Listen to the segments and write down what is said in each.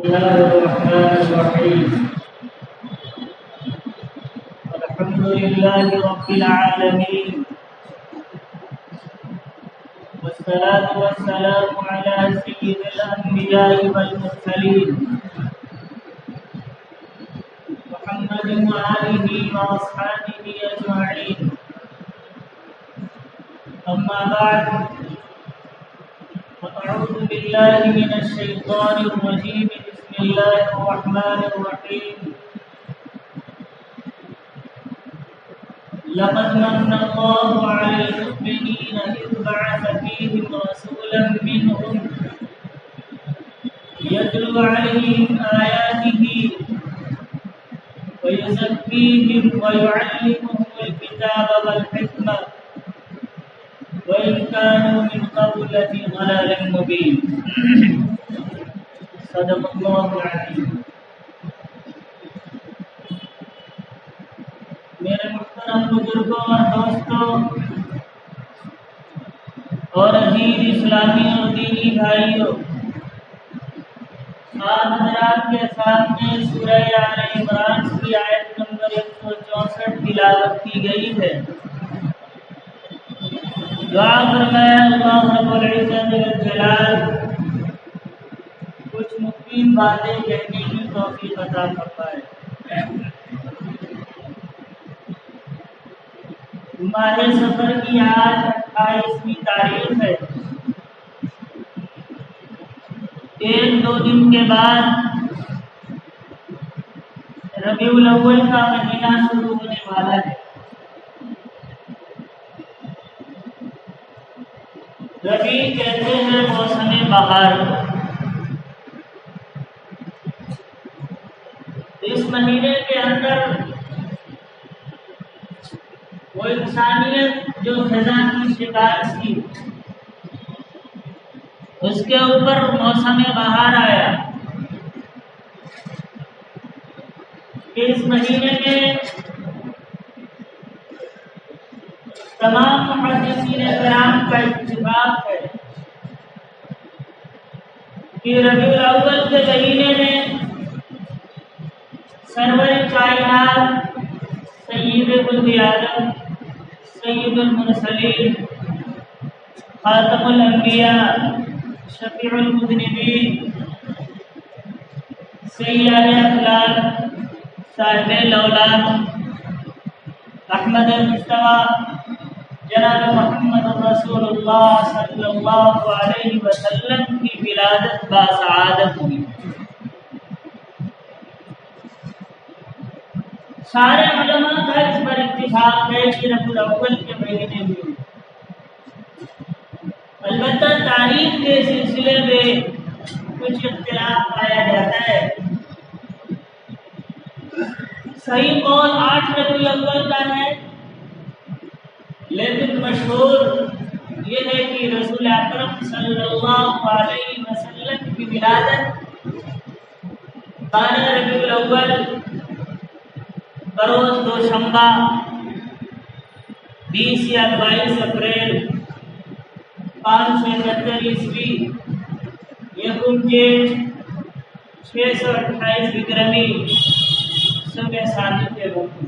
الله الرحمن الرحيم. الحمد لله رب العالمين، والصلاة والسلام على سيد الأنبياء والمرسلين محمد وآله وأصحابه أجمعين. أما بعد، فأعوذ بالله من الشيطان الرجيم. بسم الله الرحمن الرحيم. لقد من الله على المؤمنين إذ بعث فيهم رسولا منهم يتلو عليهم آياته ويزكيهم ويعلمهم الكتاب والحكمة وإن كانوا من قبل لفي ضلال مبين. صدق الله العظيم. میرے محترم بزرگوں اور دوستوں اور عزیز اسلامی اور دینی بھائیوں، آپ حضرات کے سامنے سورہ آل عمران کی آیت نمبر 164 تلاوت کی گئی ہے. دعا فرمائے اللہ رب العزت والجلال کچھ مفید باتیں کہنے کی توفیق عطا فرمائے. ماہ سفر کی آج 28ویں تاریخ ہے. ایک دو دن کے بعد ربیع الاول کا مہینہ شروع ہونے والا ہے. ربیع کہتے ہیں موسم بہار. اس مہینے کے اندر وہ انسانیت جو خزاں کی شکار تھی اس کے اوپر موسم بہار آیا. اس مہینے میں تمام محدثین کرام کا اتفاق ہے کہ ربیع الاول کے مہینے میں سرور کائنات سید ولد آدم سید المرسلین خاتم الانبیاء شفیع المذنبین سید اخلاق صاحب الاولاد احمد المصطفیٰ جناب محمد رسول اللہ صلی اللہ علیہ وسلم کی ولادت باسعادت ہوئی. سارے علماء کا اس پر اتفاق ہے کہ ربیع الاول کے مہینے میں. البتہ تاریخ کے سلسلے میں کچھ اختلاف پایا جاتا ہے. صحیح قول 8 ربیع الاول کا ہے، لیکن مشہور یہ ہے کہ رسول اکرم صلی اللہ علیہ وسلم کی ولادت 12 ربیع الاول بروز دوشنبہ 20 یا 22 اپریل 571 عیسوی یکم جیٹ 628 وکرمی صبح صادق کے وقت.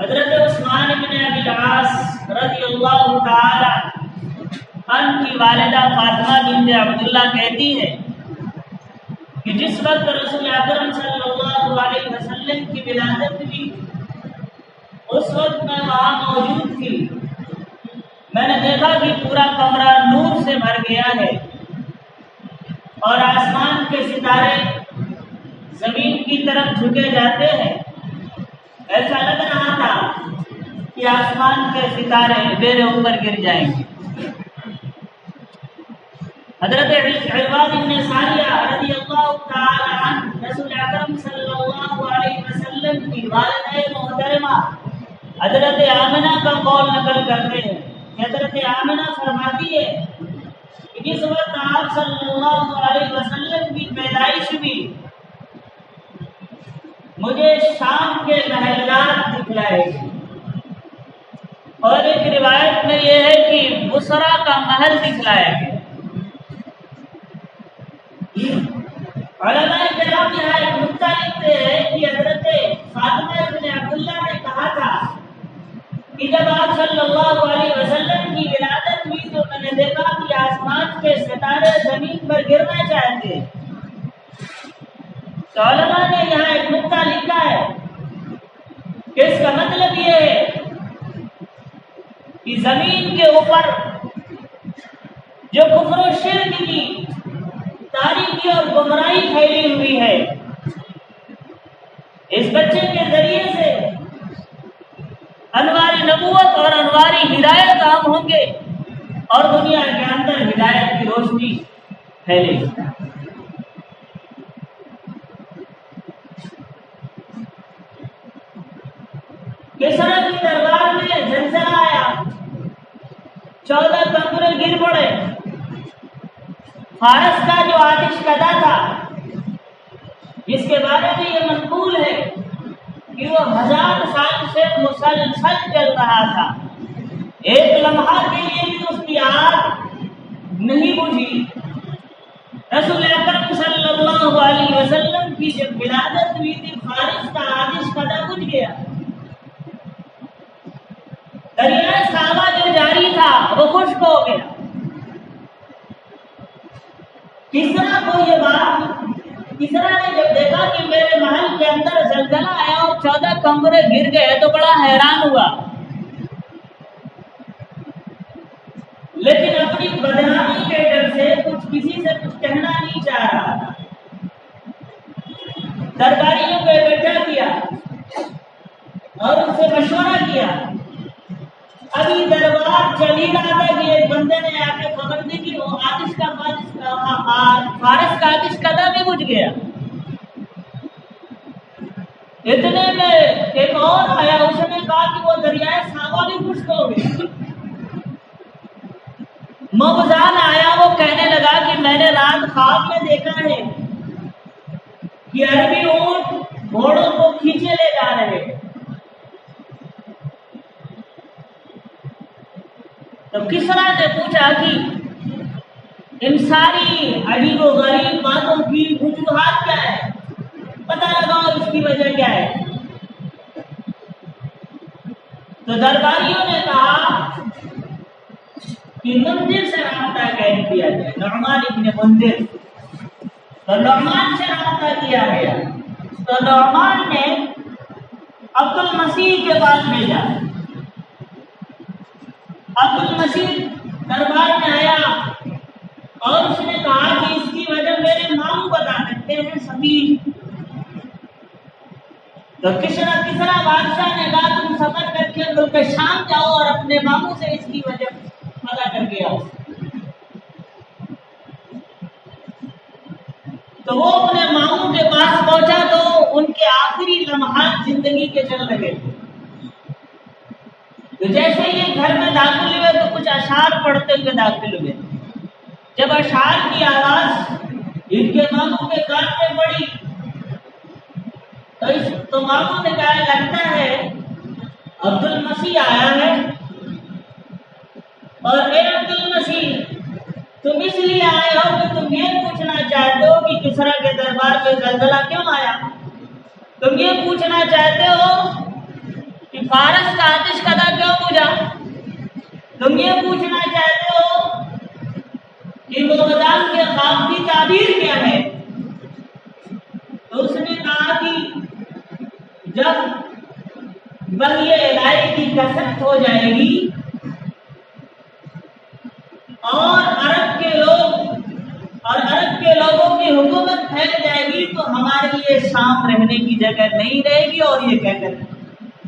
حضرت عثمان بن ابی العاص رضی اللہ تعالی عنہ کی والدہ فاطمہ بنت عبداللہ کہتی ہے کہ جس وقت رسول اکرم صلی اللہ علیہ وسلم کی ولادت ہوئی اس وقت میں وہاں موجود تھی. میں نے دیکھا کہ پورا کمرہ نور سے بھر گیا ہے اور آسمان کے ستارے زمین کی طرف جھکے جاتے ہیں. ایسا لگ رہا تھا کہ آسمان کے ستارے میرے اوپر گر جائیں گے. حضرت عرباض بن ساریہ رضی اللہ تعالی عنہ رسول اکرم صلی اللہ علیہ وسلم کی والدہ محترمہ حضرت آمنہ کا قول نقل کرتے ہیں کہ حضرت آمنہ فرماتی ہے کہ جس وقت آپ صلی اللہ علیہ وسلم کی پیدائش ہوئی مجھے شام کے محلات دکھلائے. اور ایک روایت میں یہ ہے کہ بصرہ کا محل دکھلایا گیا۔ علماء کرام یہاں ایک نقطہ لکھتے ہیں کہ حضرت فاطمہ بن عبداللہ نے کہا تھا کہ جب آپ صلی اللہ علیہ وسلم کی ولادت ہوئی تو میں نے دیکھا کہ آسمان کے ستارے زمین پر گرنا چاہتے ہیں۔ تو علماء نے یہاں ایک نقطہ لکھا ہے کہ اس کا مطلب یہ ہے کہ زمین کے اوپر جو کفر و شرک کی تاریکی اور گمراہی پھیلی ہوئی ہے، اس بچے کے ذریعے سے انوار نبوت اور انوار ہدایت عام ہوں گے اور دنیا کے اندر ہدایت کی روشنی پھیلے گی۔ کسرا کی دربار میں زلزلہ آیا، 14 کمرے گر پڑے۔ فارس کا جو آتش کدا تھا، جس کے بارے میں یہ منقول ہے کہ وہ 1000 سال سے مسلسل چل رہا تھا، ایک لمحہ کے لیے بھی اس کی آگ نہیں بجھی۔ رسول اکرم صلی اللہ علیہ وسلم کی جب ولادت ہوئی تھی، فارس کا آتش کدا بجھ گیا۔ دریائے ساوا جو جاری تھا وہ خشک ہو گیا۔ کسرا کو یہ بات، کسرا نے جب دیکھا کہ میرے محل کے اندر زلزلہ آیا اور 14 کمرے گر گئے تو بڑا حیران ہوا، لیکن اپنی بدنامی کے ڈر سے کسی سے کچھ کہنا نہیں چاہ رہا تھا۔ درباریوں کو اکٹھا کیا اور ان سے مشورہ کیا۔ ابھی دربار چل ہی رہا تھا کہ ایک بندے نے آ کے خبر دی کہ وہ فارس کا آتش کدا بھی بجھ گیا۔ اتنے میں ایک اور آیا، اس نے کہا کہ وہ دریائے ساوا بھی خشک ہو گئی۔ موبزان آیا، وہ کہنے لگا کہ میں نے رات خواب میں دیکھا ہے کہ عربی اونٹ گھوڑوں کو کھینچے لے جا رہے ہیں۔ تو کسرا نے پوچھا کہ ان ساری عجیب و غریب باتوں کی وجوہات کیا ہے، پتہ لگاؤ اس کی وجہ کیا ہے۔ تو درباریوں نے کہا کہ مندر سے رابطہ کیا جائے، نعمان ابن مندر۔ تو نعمان سے رابطہ کیا گیا، تو نعمان نے عبد المسیح کے پاس بھیجا۔ عبد المسیح دربار میں آیا اور اس نے کہا کہ اس کی وجہ میرے ماموں بتا سکتے ہیں، سبیل۔ تو کسرا بادشاہ نے کہا تم سفر کر کے ملک شام جاؤ اور اپنے ماموں سے اس کی وجہ پتا کر کے آؤ۔ تو وہ اپنے ماموں کے پاس پہنچا تو ان کے آخری لمحات زندگی کے چل رہے تھے۔ تو جیسے یہ گھر میں داخل ہوئے تو کچھ اشعار پڑھتے ہوئے داخل ہوئے۔ جب اشعار کی آواز ان کے ماموں کے کان میں پڑی تو ماموں نے کہا لگتا ہے عبد المسیح آیا ہے، اور اے عبد المسیح تم اس لیے آئے ہو کہ تم یہ پوچھنا چاہتے ہو کہ کسرا کے دربار میں زلزلہ کیوں آیا، تم یہ پوچھنا چاہتے ہو کہ فارس کا آتش کدا کیوں بجھا، تم یہ پوچھنا چاہتے ہو کہ موبزان کے خواب کی تعبیر کیا ہے۔ تو اس نے کہا کہ جب وحی الہی کی کثرت ہو جائے گی اور عرب کے لوگوں کی حکومت پھیل جائے گی تو ہمارے لیے شام رہنے کی جگہ نہیں رہے گی، اور یہ کہہ کر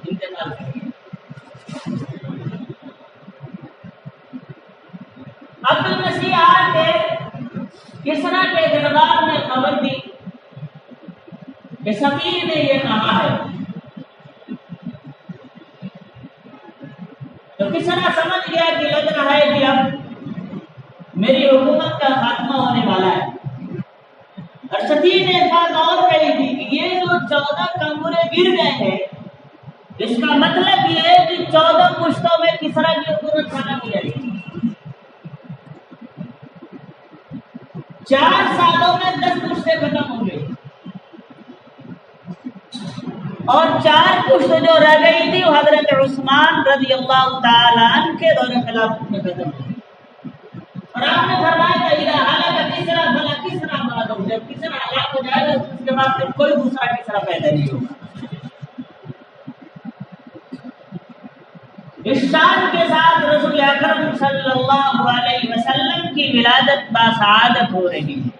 انتقال کرے گی۔ عبد المسیح آ کے کسرا کے دربار میں خبر دی کہ سفیر نے یہ کہا ہے۔ تو کسرا سمجھ گیا کہ لگ رہا ہے کہ اب میری حکومت کا خاتمہ ہونے والا ہے۔ اور سفیر نے ایک بات اور کہی تھی کہ یہ جو 14 کمرے گر گئے ہیں، اس کا مطلب یہ ہے کہ 14 پشتوں میں کسرا کی حکومت ختم ہو جائے گی۔ 4 سالوں میں 10 پشتیں ختم ہو گئی اور 4 پشت جو رہ گئی تھی وہ حضرت عثمان رضی اللہ تعالی عنہ کے دور خلافت میں ختم ہوئی. اور آپ نے فرمایا کہ اذا ہلاک کسرا بلا کسرا بعد، جب کسرا ہلاک ہو جائے گا تو اس کے بعد پھر کوئی دوسرا کسرا پیدا نہیں ہوگا. اس شان کے ساتھ رسول اکرم صلی اللہ علیہ وسلم کی ولادت باسعادت ہو رہی ہے.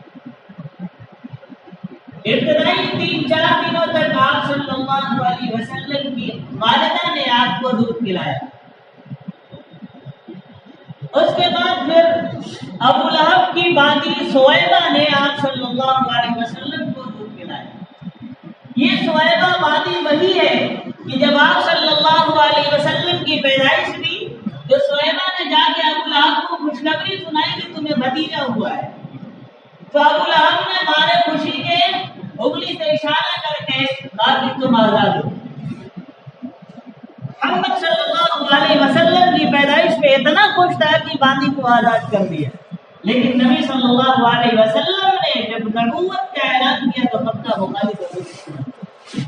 ابتدائی 3-4 دنوں تک آپ صلی اللہ علیہ وسلم کی والدہ نے آپ کو دودھ پلایا. اس کے بعد پھر ابو لہب کی باندی سویبہ نے آپ صلی اللہ علیہ وسلم کو دودھ پلایا. یہ سویبہ باندی وہی ہے کہ جب آپ صلی اللہ علیہ وسلم کی پیدائش ہوئی تو سویبہ نے جا کے ابو لہب کو خوشخبری سنائی کہ تمہیں بھتیجا ہوا ہے. تو ابو لہب نے مارے خوشی کے انگلی سے اشارہ کر کے کہا کہ تم آزاد ہو. محمد صلی اللہ علیہ وسلم کی پیدائش پہ اتنا خوش تھا کہ باندی کو آزاد کر دیا. لیکن نبی صلی اللہ علیہ وسلم نے جب نبوت کا اعلان کیا تو مکہ مخالف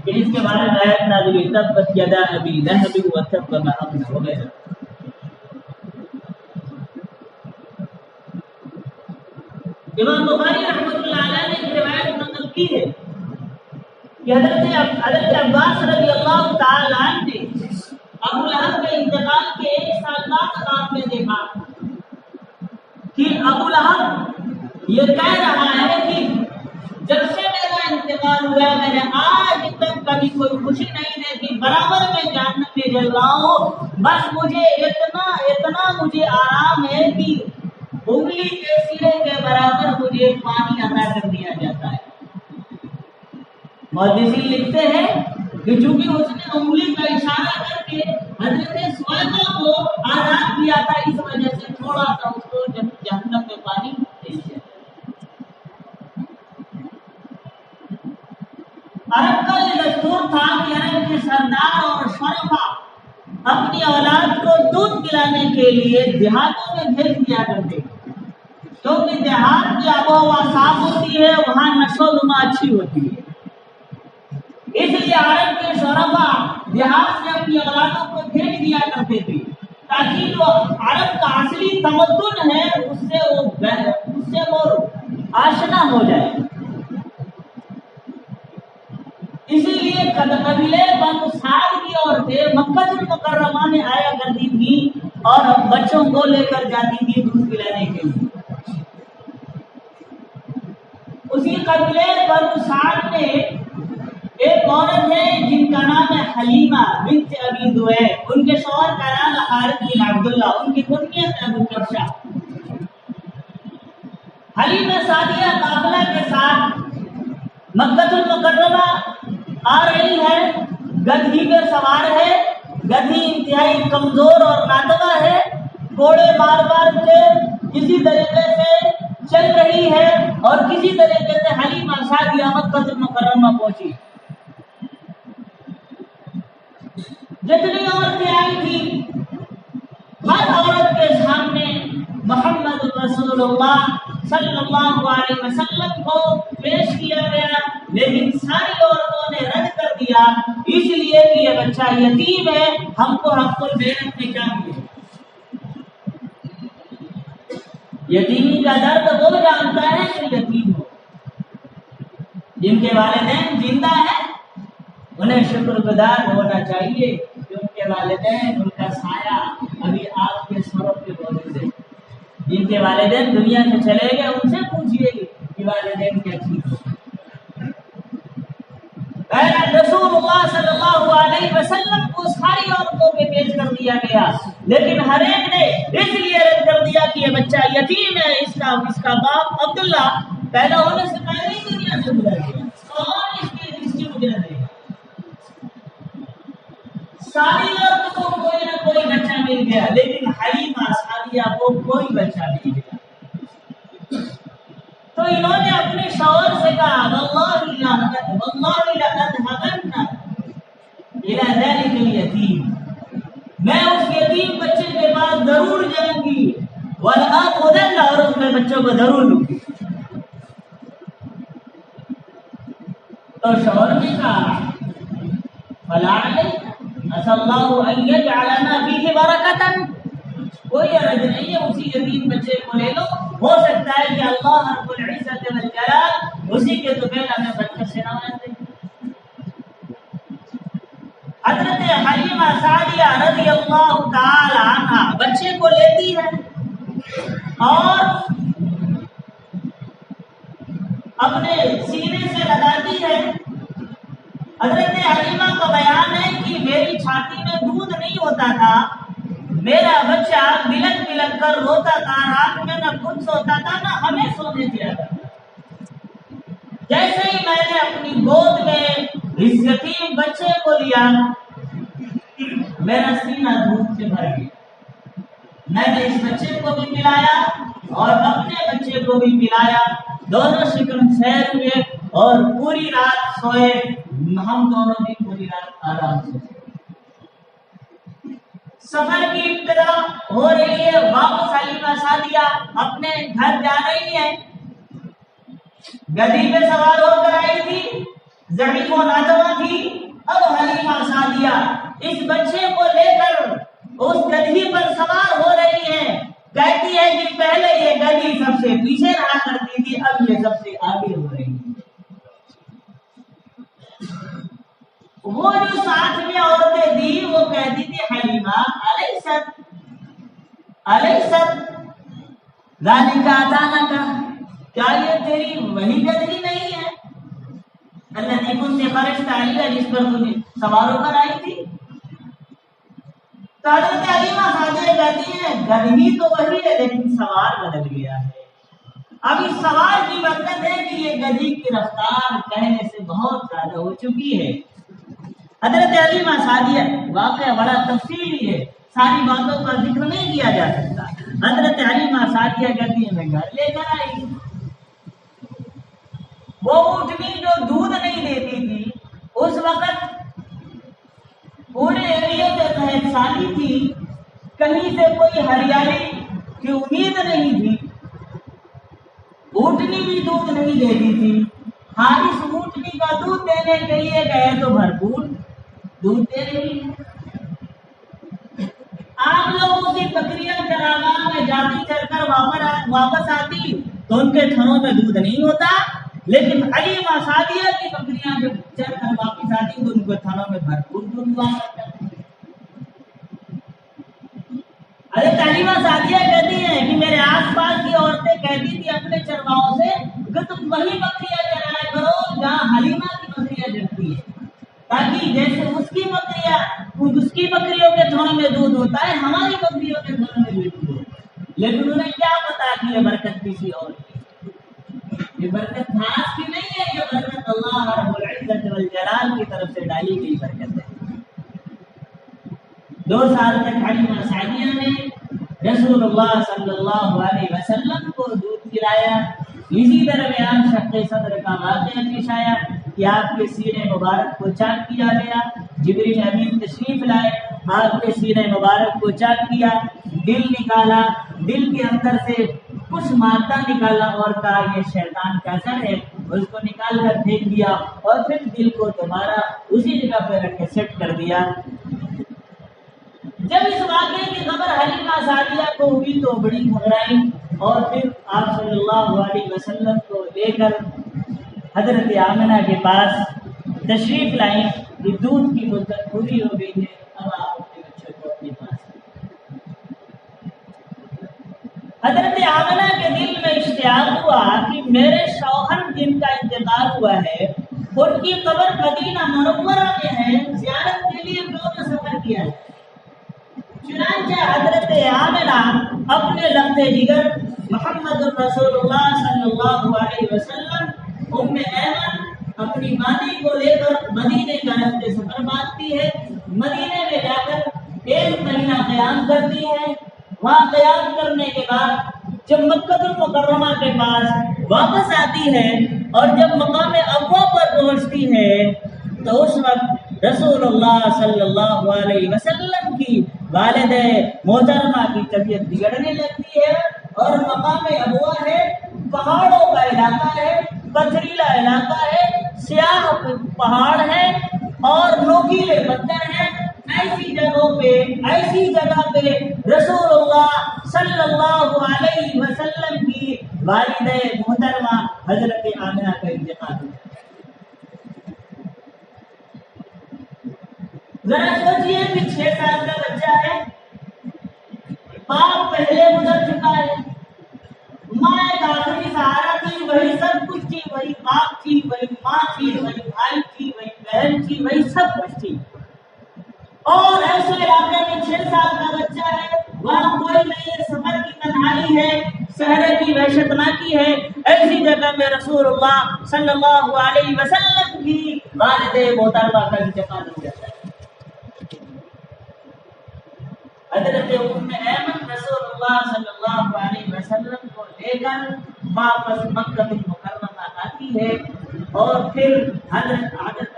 کہ اس کے بارے میں آیت نازل ہوئی تبت یدا ابی لہب وتب ما اغنى وغیرہ. امام بخاری رحمۃ اللہ علیہ نے ایک روایت نقل کی ہے کہ حضرت عباس رضی اللہ تعالی عنہ نے ابو لہب کے انتقال کے 1 سال بعد آپ نے دیکھا کہ ابو لہب یہ کہہ رہا ہے کہ جب سے میرا انتقال ہوا میں نے آج تک کبھی کوئی خوشی نہیں دیکھی، برابر میں جہنم میں جل رہا ہوں، بس مجھے اتنا مجھے آرام ہے کہ انگلی کے سرے کے برابر مجھے پانی عطا کر دیا جاتا ہے. محدثین لکھتے ہیں کہ چونکہ اس نے انگلی کا اشارہ کر کے حضرت سویبہ کو آزاد کیا تھا، اس وجہ سے تھوڑا سا اس کو جہنم میں پانی دے دیا. عرب کا یہ دستور تھا کہ عرب کے سردار اور شرفا اپنی اولاد کو دودھ پلانے کے لیے دیہاتوں میں بھیج دیا کرتے، کیونکہ دیہات کی آب و ہوا صاف ہوتی ہے، وہاں نشو و نما اچھی ہوتی ہے. اس لیے عرب کے شرفا دیہات سے اپنی اولادوں کو بھیج دیا کرتے تھے تاکہ جو عرب کا اصلی تمدن ہے اس سے وہ آشنا ہو جائے. اسی لیے قبیلے بنو سعد کی عورتیں مکہ المکرمہ میں آیا کرتی تھی اور بچوں کو لے کر جاتی تھی دودھ پلانے کے لیے. اسی قبیلے بنو سعد میں ایک عورت ہے جن کا نام ہے حلیمہ بنت ابی ذؤیب، ان کے شوہر کا نام حارث بن عبداللہ، ان کی کنیت ابو کبشہ. حلیمہ سعدیہ قافلہ کے ساتھ مکہ المکرمہ آ رہی ہے، گدھی پر سوار ہے. گدھی انتہائی کمزور اور ناتواں ہے، گھوڑے بار بار کے کسی طریقے سے چل رہی ہے اور کسی طریقے سے حلیمہ سعدیہ مکہ المکرمہ پہنچی. جتنی عورتیں آئی تھی ہر عورت کے سامنے محمد رسول اللہ صلی اللہ علیہ وسلم کو پیش کیا گیا، لیکن ساری عورتوں نے رد کر دیا اس لیے کہ یہ بچہ یتیم ہے، ہم کو حق البیرت میں کیا ملے. یتیمی کا درد وہ جانتا ہے کہ یتیم ہو. جن کے والدین زندہ ہیں انہیں شکر گزار ہونا چاہیے کہ ان کے والدین، ان کا سایہ ابھی آپ کے سروں پہ موجود ہے. جن کے والدین دنیا سے چلے گئے ان سے پوچھئے کہ والدین کیا چیز. رسول اللہ صلی اللہ علیہ وسلم کو ساری عورتوں پہ پیش کر دیا گیا، لیکن ہر ایک نے اس لیے رد کر دیا کہ یہ بچہ یتیم ہے، اس کا باپ عبداللہ پیدا ہونے سے پہلے ہی دنیا سے گزر گیا، اور اس کی ہسٹری مجھے نہ دے گا. ساری عورتوں کو کوئی نہ کوئی بچہ مل گیا، لیکن حلیمہ سعدیہ کو کوئی بچہ نہیں ملا. تو انہوں نے اپنے شوہر سے کہا واللہ لأذهبن إلى ذلك اليتيم، میں اس یتیم بچے کے پاس ضرور جاؤں گی، ولآخذن، اور اس میں بچوں کو ضرور لوں گی. تو شوہر نے کہا فلا علیک عسى الله ان يجعلنا فيه برکۃ، کوئی عرض نہیں ہے، اسی یتیم بچے کو لے لو، ہو سکتا ہے کہ اللہ رب العزت والجلال اسی کے طفیل ہمیں برکت سے نواز دے۔ حضرت حلیمہ سعدیہ رضی اللہ تعالی عنہا بچے کو لیتی ہے اور اپنے سینے سے لگاتی ہے۔ حضرت حلیمہ کا بیان ہے کہ میری چھاتی میں دودھ نہیں ہوتا تھا، میرا بچہ بلک بلک کر روتا تھا، رات میں نہ خود سوتا تھا نہ ہمیں سونے دیا تھا۔ جیسے ہی میں نے اپنی گود میں اس یتیم بچے کو لیا، میرا سینہ دودھ سے بھر گیا۔ میں نے اس بچے کو بھی پلایا اور اپنے بچے کو بھی پلایا، دونوں شکم سیر ہوئے اور پوری رات سوئے، ہم دونوں بھی پوری رات آرام سے سوئے۔ سفر کی ابتدا ہو رہی ہے، واپس حلیمہ سعدیہ اپنے گھر جا رہی ہے، گدی پہ سوار ہو کر آئی تھی، ضعیف و ناتواں تھی۔ اب حلیمہ سعدیہ اس بچے کو لے کر اس گدھی پر سوار ہو رہی ہے، کہتی ہے کہ پہلے یہ گدھی سب سے پیچھے رہا کرتی تھی، اب یہ سب سے آگے ہو رہی ہے۔ وہ جو ساتھ میں عورتیں تھی وہ کہتی تھی حلیمہ الیست ذالک عطانک، کیا یہ تیری وہی گدھی نہیں ہے الذی کنت خرجت علیہا، جس پر تجھے سوار ہو کر آئی تھی؟ تو حضرت حلیمہ سعدیہ کہتی ہیں گدھی تو وہی ہے لیکن سوار بدل گیا ہے۔ اب اس سوار کی برکت ہے کہ یہ گدھی کی رفتار کہنے سے بہت زیادہ ہو چکی ہے۔ حضرت حلیمہ سعدیہ واقعہ بڑا تفصیلی ہے، ساری باتوں کا ذکر نہیں کیا جا سکتا۔ حضرت حلیمہ سعدیہ کہتی ہے میں گھر لے کر آئی، وہ اونٹنی جو دودھ نہیں دیتی تھی اس وقت پورے ایریے میں قحط سالی تھی، کہیں سے کوئی ہریالی کی امید نہیں تھی، اونٹنی بھی دودھ نہیں دیتی تھی۔ حارث اونٹنی کا دودھ دینے کے لیے گئے تو بھرپور دودھ دے رہی ہے۔ آپ لوگوں کی بکریاں چراگاہ میں جاتی چل کر واپس آتی تو ان کے تھنوں میں دودھ نہیں ہوتا، لیکن حلیمہ سعدیہ کی بکریاں جب چل کر واپس آتی تو ان کے تھنوں میں بھرپور دودھ ہوا کرتا۔ حضرت حلیمہ سعدیہ کہتی ہیں کہ میرے آس پاس کی عورتیں کہتی تھی اپنے چرواہوں سے کہ تم وہی بکریاں چرایا کرو جہاں حلیمہ کی بکریاں چرتی ہے، تاکہ جیسے اس کی بکریوں کے تھنوں میں دودھ ہوتا ہے ہماری بکریوں کے تھنوں میں بھی دودھ ہوتا ہے۔ لیکن انہیں کیا پتا کہ یہ برکت کسی اور کی، یہ برکت گھاس کی نہیں ہے، یہ برکت اللہ رب العزت والجلال کی طرف سے ڈالی گئی برکت ہے۔ 2 سال تک حلیمہ سعدیہ نے رسول اللہ صلی اللہ علیہ وسلم کو دودھ پلایا۔ اسی درمیان شق صدر کا واقعہ پیش آیا کہ آپ کے سینے مبارک کو چاک کیا گیا، جبریل امین تشریف لائے، آپ کے سینے مبارک کو چاک کیا، دل نکالا، دل کے اندر سے کچھ مادہ نکالا اور کہا یہ شیطان کا اثر ہے، اس کو نکال کر پھینک دیا اور پھر دل کو دوبارہ اسی جگہ پہ رکھ کے سیٹ کر دیا۔ جب اس واقعے کی خبر حلیمہ سعدیہ کو ہوئی تو بڑی گھبرائی اور پھر آپ صلی اللہ علیہ وسلم کو لے کر حضرت آمنہ کے پاس تشریف لائیں کہ دودھ کی مدت پوری ہو گئی ہے، اب آپ اپنے بچے کو اپنے پاس۔ حضرت آمنہ کے دل میں اشتیاق ہوا کہ میرے شوہر جن کا انتقال ہوا ہے ان کی قبر مدینہ منورہ میں ہے، زیارت کے لیے کیوں نہ سفر کیا ہے۔ چنانچہ حضرت آمنہ اپنے لخت جگر محمد رسول اللہ صلی اللہ علیہ وسلم ام ایمن اپنی ماں کو لے کر مدینے کا راستے سفر باندھتی ہے، مدینے میں جا کر 1 مہینہ قیام کرتی ہے۔ وہاں قیام کرنے کے بعد جب مکہ المکرمہ کے پاس واپس آتی ہے اور جب مقام ابوا پر پہنچتی ہے تو اس وقت رسول اللہ صلی اللہ علیہ وسلم کی والد محترمہ کی طبیعت بگڑنے لگتی ہے اور مقام ابوا ہے، پہاڑوں کا علاقہ ہے، پتھریلا علاقہ ہے، سیاہ پہاڑ ہے اور نوکیلے پتھر ہیں، ایسی جگہ پہ رسول اللہ صلی اللہ علیہ وسلم کی والدہ محترمہ حضرت آمنہ کا انتقال ہوا۔ ذرا سوچیے کہ 6 سال کا بچہ ہے، باپ پہلے گزر چکا ہے، ماں ایک آخری سہارا تھی، وہی سب کچھ تھی، وہی باپ تھی، وہی ماں تھی، وہی بھائی تھی، وہی بہن تھی، وہی سب کچھ تھی۔ اور ایسے علاقے میں 6 سال کا بچہ ہے، وہاں کوئی نہیں، سفر کی تنہائی ہے، صحرے کی وحشتناکی ہے، ایسی جگہ میں رسول اللہ صلی اللہ علیہ وسلم کی والدہ محترمہ کا انتقال ہو جاتا ہے۔ حضرت ام ایمن رسول اللہ صلی اللہ علیہ وسلم کو لے کر واپس مکہ المکرمہ آتی ہے، اور پھر حضرت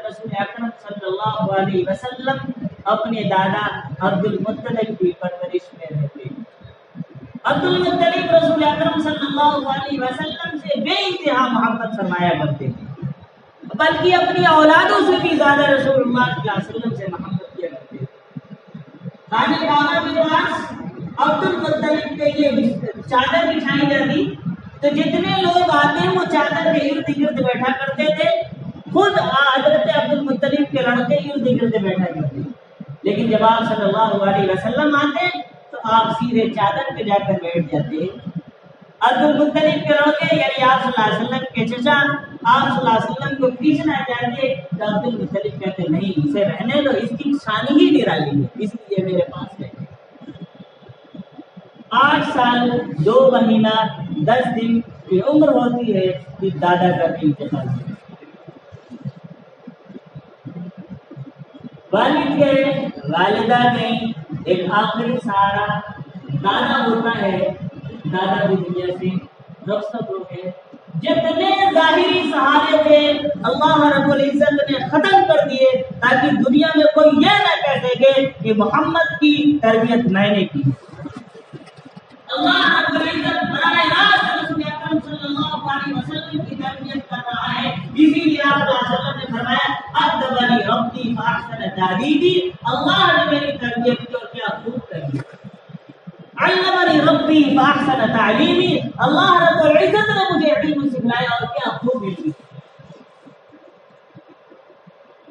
رسول اکرم صلی اللہ علیہ وسلم اپنے دادا عبد المطلب کی پرورش میں رہتے ہیں۔ عبد المطلب رسول اکرم صلی اللہ علیہ وسلم سے بے انتہا محبت فرمایا کرتے ہیں، بلکہ اپنی اولادوں سے بھی زیادہ رسول اللہ صلی اللہ علیہ وسلم سے محبت کیا کرتے ہیں۔ خانہ کعبہ کے پاس عبد المطلب کے لیے چادر بچھائی جاتی، تو جتنے لوگ آتے ہیں وہ چادر کے ارد گرد بیٹھا کرتے تھے، خود حضرت عبد المطلب کے لڑکے ارد گرد بیٹھا کرتے، لیکن جب آپ صلی اللہ علیہ وسلم آتے تو آپ سیدھے چادر پہ جا کر بیٹھ جاتے۔ عبد المطلب کے لڑکے یعنی آپ صلی اللہ علیہ وسلم کے چچا آپ صلی اللہ علیہ وسلم کو کھینچنا چاہتے، تو عبد المطلب کہتے نہیں، اسے رہنے دو، اس کی شان ہی نرالی ہے، اس لیے میرے پاس ہے۔ 8 سال 2 مہینہ 10 دن کی عمر ہوتی ہے کہ دادا کا انتقال ہے۔ والد گئے، والدہ گئی، ایک آخری سہارا دادا ہوتا ہے، دادا بھی دنیا سے رخصت ہو گئے۔ جتنے ظاہری سہارے تھے اللہ رب العزت نے ختم کر دیے، تاکہ دنیا میں کوئی یہ نہ کہہ سکے کہ محمد کی تربیت میں نے کی۔ اللہ رب العزت براہ راست رسول اکرم صلی اللہ علیہ وسلم کی تربیت کر رہا ہے، اسی لیے آپ صلی اللہ علیہ وسلم نے فرمایا ادبنی ربی فاحسن تادیبی، اللہ نے میری تربیت کی اور کیا خوب تربیت کی۔ علمنی ربی فاحسن تعلیمی، اللہ رب العزت نے مجھے علم سکھلایا اور کیا خوب علم۔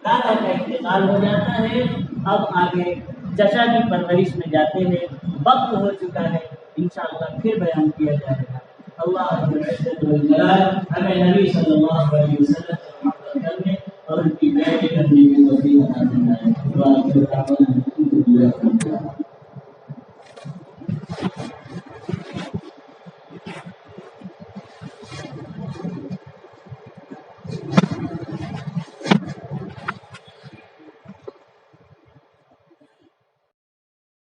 دادا کا انتقال ہو جاتا ہے، اب آگے چچا کی پرورش میں جاتے ہیں، وقت ہو چکا ہے، انشاءاللہ پھر بیان کیا جائے گا۔ اللہ رب العزت والجلال ہمیں نبی صلی اللہ علیہ وسلم سے محبت کرنے اور ان کی بیعت کرنے کی توفیق عطا فرمائے۔ وآخر دعوانا الحمد للہ رب العالمین۔